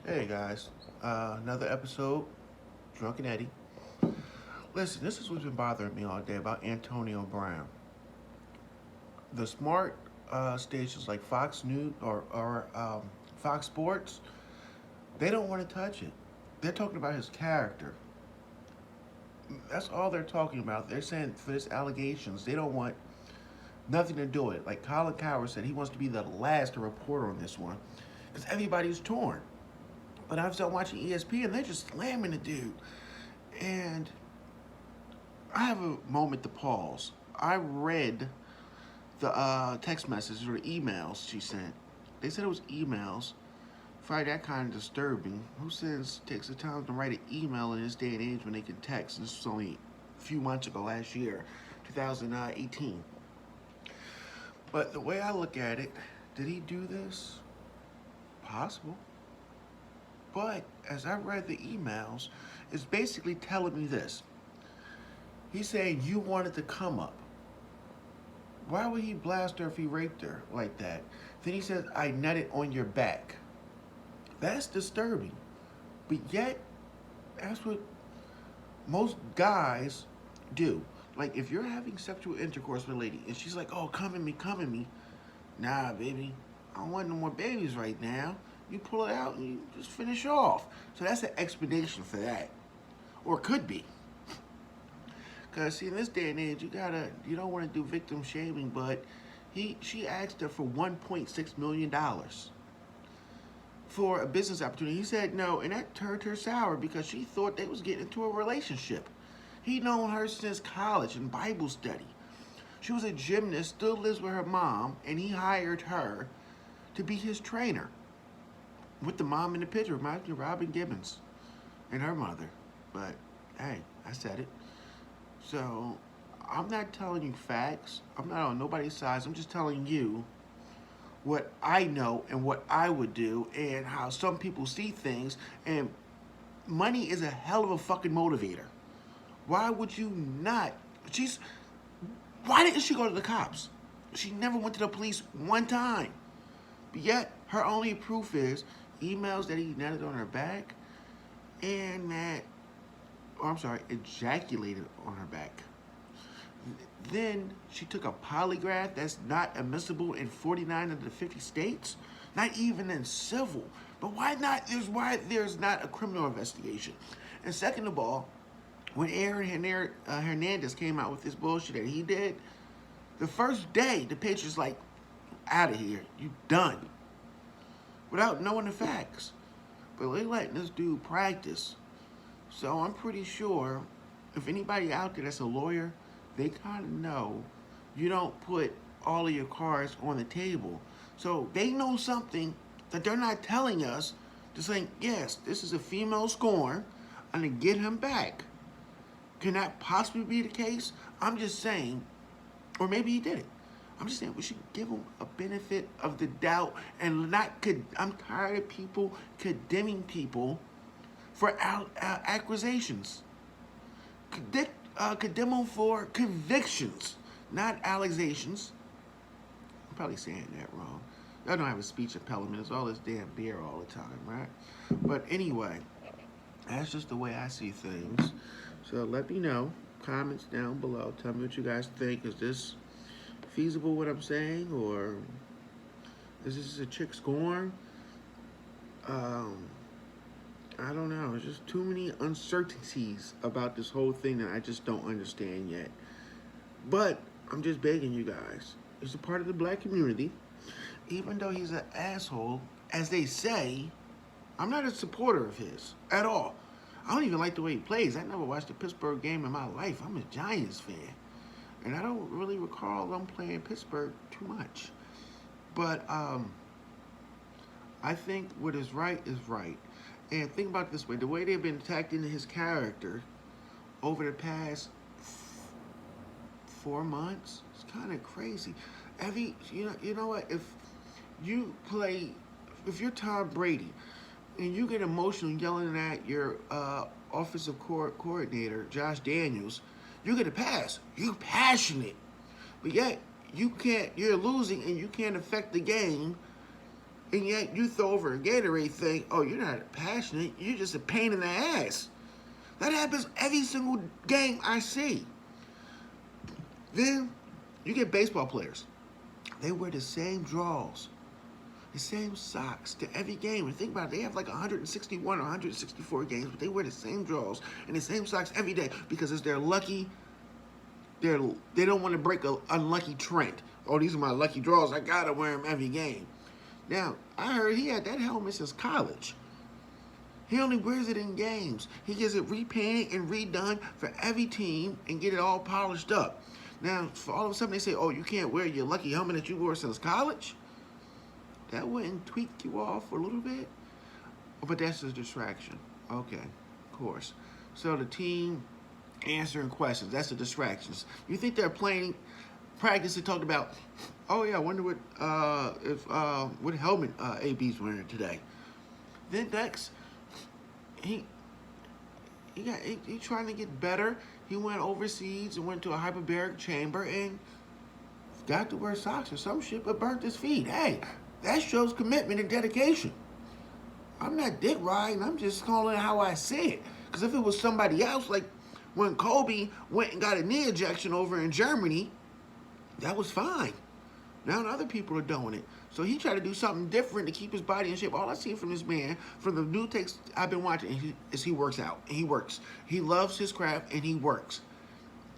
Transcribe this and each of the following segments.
Hey guys, another episode, Drunken Eddie. Listen, this is what's been bothering me all day about Antonio Brown. The smart stations like Fox News or Fox Sports, they don't want to touch it. They're talking about his character. That's all they're talking about. They're saying for his allegations, they don't want nothing to do with it. Like Colin Coward said, he wants to be the last to report on this one because everybody's torn. But I've started watching ESPN, they're just slamming the dude. And I have a moment to pause. I read the text messages or the emails she sent. They said it was emails. I find that kind of disturbing. Who takes the time to write an email in this day and age when they can text? This was only a few months ago, last year, 2018. But the way I look at it, did he do this? Possible. But as I read the emails, it's basically telling me this. He's saying you wanted to come up. Why would he blast her if he raped her like that? Then he says, I nutted on your back. That's disturbing. But yet, that's what most guys do. Like, if you're having sexual intercourse with a lady and she's like, oh, come at me, come at me. Nah, baby, I don't want no more babies right now. You pull it out and you just finish off. So that's an explanation for that. Or it could be. Cause see, in this day and age, you don't want to do victim shaming, but she asked her for $1.6 million for a business opportunity. He said no, and that turned her sour because she thought they was getting into a relationship. He known her since college and Bible study. She was a gymnast, still lives with her mom, and he hired her to be his trainer. With the mom in the picture, reminds me of Robin Gibbons and her mother. But hey, I said it. So, I'm not telling you facts. I'm not on nobody's side. I'm just telling you what I know and what I would do and how some people see things. And money is a hell of a fucking motivator. Why would you not? Why didn't she go to the cops? She never went to the police one time. But yet, her only proof is emails that he netted on her back and that ejaculated on her back. Then she took a polygraph that's not admissible in 49 of the 50 states, not even in civil. But why not? Why there's not a criminal investigation. And second of all, when Aaron Hernandez came out with this bullshit that he did, the first day the Patriots like, out of here, you done, without knowing the facts. But they letting this dude practice. So I'm pretty sure if anybody out there that's a lawyer, they kind of know you don't put all of your cards on the table. So they know something that they're not telling us to say, yes, this is a female scorn. I'm going to get him back. Can that possibly be the case? I'm just saying, or maybe he did it. I'm just saying we should give him a benefit of the doubt and not, I'm tired of people condemning people for accusations. Condemn them for convictions, not allegations. I'm probably saying that wrong. Y'all don't have a speech impediment. It's all this damn beer all the time, right? But anyway, that's just the way I see things. So let me know. Comments down below. Tell me what you guys think. Is this feasible what I'm saying? Or is this a chick scorn? I don't know. There's just too many uncertainties about this whole thing that I just don't understand yet. But I'm just begging you guys. He's a part of the black community. Even though he's an asshole, as they say, I'm not a supporter of his at all. I don't even like the way he plays. I never watched a Pittsburgh game in my life. I'm a Giants fan. And I don't really recall them playing Pittsburgh too much. But I think what is right is right. And think about it this way. The way they've been attacking his character over the past 4 months, it's kind of crazy. You know what? If you're Tom Brady and you get emotional yelling at your offensive coordinator, Josh Daniels, you get a pass. You're passionate. But yet, you're losing and you can't affect the game And yet you throw over a Gatorade thing, oh, you're not passionate, you're just a pain in the ass. That happens every single game I see. Then you get baseball players. They wear the same draws, the same socks to every game. And think about it, they have like 161 or 164 games, but they wear the same draws and the same socks every day because it's their lucky. They don't want to break an unlucky trend. Oh, these are my lucky draws. I gotta wear them every game. Now, I heard he had that helmet since college. He only wears it in games. He gets it repainted and redone for every team and get it all polished up. Now, for all of a sudden they say, oh, you can't wear your lucky helmet that you wore since college? That wouldn't tweak you off a little bit? But that's a distraction. Okay, of course. So the team answering questions, that's the distractions. You think they're playing practice and talked about, oh yeah, I wonder what helmet AB's wearing today. Then next, he trying to get better. He went overseas and went to a hyperbaric chamber and got to wear socks or some shit, but burnt his feet. Hey, that shows commitment and dedication. I'm not dick riding. I'm just calling it how I see it. Because if it was somebody else, like when Kobe went and got a knee injection over in Germany, that was fine. Now other people are doing it. So he tried to do something different to keep his body in shape. All I see from this man, from the new takes I've been watching, is he works out. And he works. He loves his craft and he works.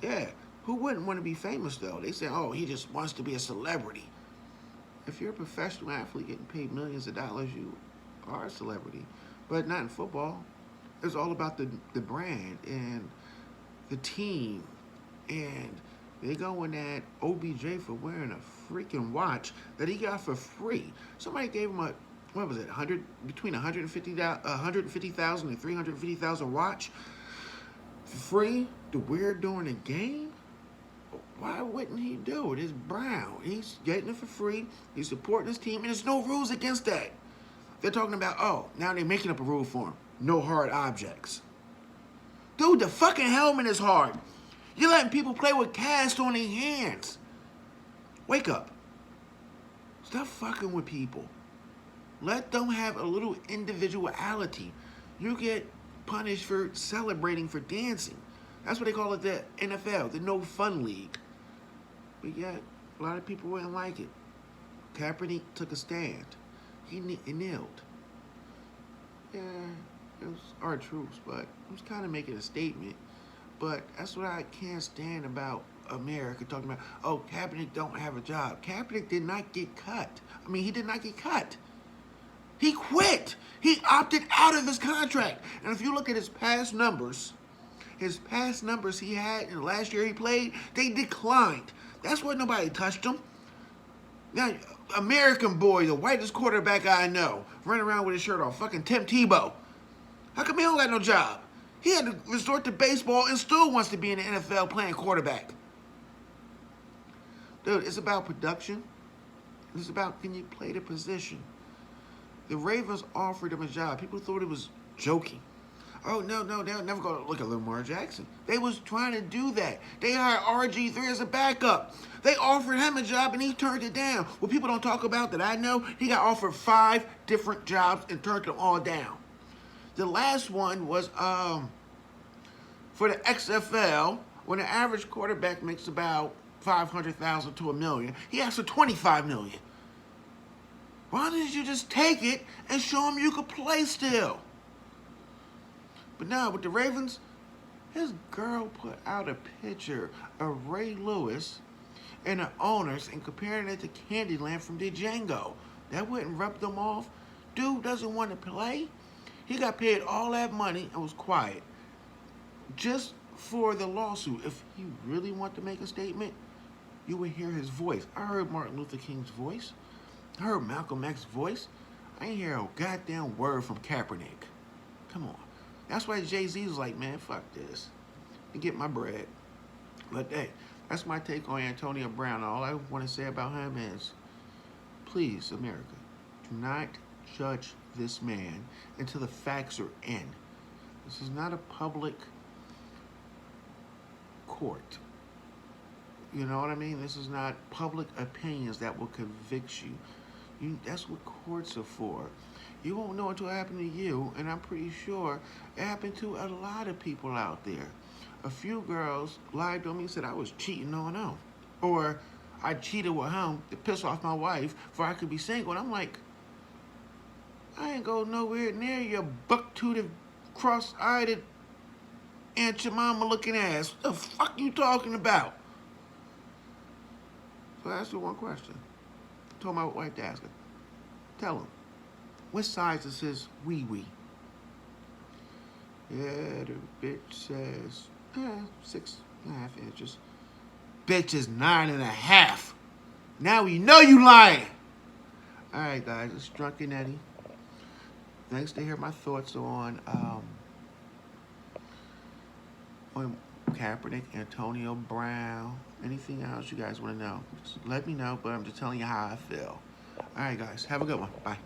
Yeah. Who wouldn't want to be famous, though? They say, oh, he just wants to be a celebrity. If you're a professional athlete getting paid millions of dollars, you are a celebrity. But not in football. It's all about the brand and the team. And they go in at OBJ for wearing a freaking watch that he got for free. Somebody gave him a, what was it, between 150,000 and 350,000 watch for free to wear during a game? Why wouldn't he do it? It's Brown. He's getting it for free. He's supporting his team, and there's no rules against that. They're talking about, oh, now they're making up a rule for him. No hard objects. Dude, the fucking helmet is hard. You're letting people play with cast on their hands. Wake up. Stop fucking with people. Let them have a little individuality. You get punished for celebrating for dancing. That's what they call it, the NFL, the no fun league. But yet, a lot of people wouldn't like it. Kaepernick took a stand. He kneeled. Yeah, it was our troops, but it was kind of making a statement. But that's what I can't stand about America, talking about, oh, Kaepernick don't have a job. Kaepernick did not get cut. I mean, he did not get cut. He quit. He opted out of his contract. And if you look at his past numbers he had in the last year he played, they declined. That's why nobody touched him. Now, American boy, the whitest quarterback I know, running around with his shirt off, fucking Tim Tebow. How come he don't got no job? He had to resort to baseball and still wants to be in the NFL playing quarterback. Dude, it's about production. It's about, can you play the position? The Ravens offered him a job. People thought it was joking. Oh, no, they'll never go look at Lamar Jackson. They was trying to do that. They hired RG3 as a backup. They offered him a job and he turned it down. What people don't talk about that I know, he got offered 5 different jobs and turned them all down. The last one was for the XFL, when the average quarterback makes about $500,000 to $1 million. He asked for $25 million. Why didn't you just take it and show him you could play still? But now with the Ravens, his girl put out a picture of Ray Lewis and the owners and comparing it to Candyland from Django. That wouldn't rub them off. Dude doesn't want to play. He got paid all that money and was quiet just for the lawsuit. If he really wanted to make a statement, you would hear his voice. I heard Martin Luther King's voice. I heard Malcolm X's voice. I ain't hear a goddamn word from Kaepernick. Come on. That's why Jay-Z was like, man, fuck this. And get my bread. But hey, that's my take on Antonio Brown. All I want to say about him is, please, America, do not judge this man until the facts are in. This is not a public court. You know what I mean? This is not public opinions that will convict you. That's what courts are for. You won't know until it happened to you, and I'm pretty sure it happened to a lot of people out there. A few girls lied on me and said I was cheating on them. Or I cheated with him to piss off my wife for I could be single. And I'm like, I ain't go nowhere near your buck-toothed, cross-eyed, Aunt your mama looking ass. What the fuck you talking about? So I asked her one question. I told my wife to ask her. Tell him, what size is his wee-wee? Yeah, the bitch says, 6.5 inches. Bitch is 9.5. Now we know you lying. All right, guys, it's Drunken Eddie. Thanks to hear my thoughts on Kaepernick, Antonio Brown. Anything else you guys want to know? Just let me know, but I'm just telling you how I feel. All right, guys, have a good one. Bye.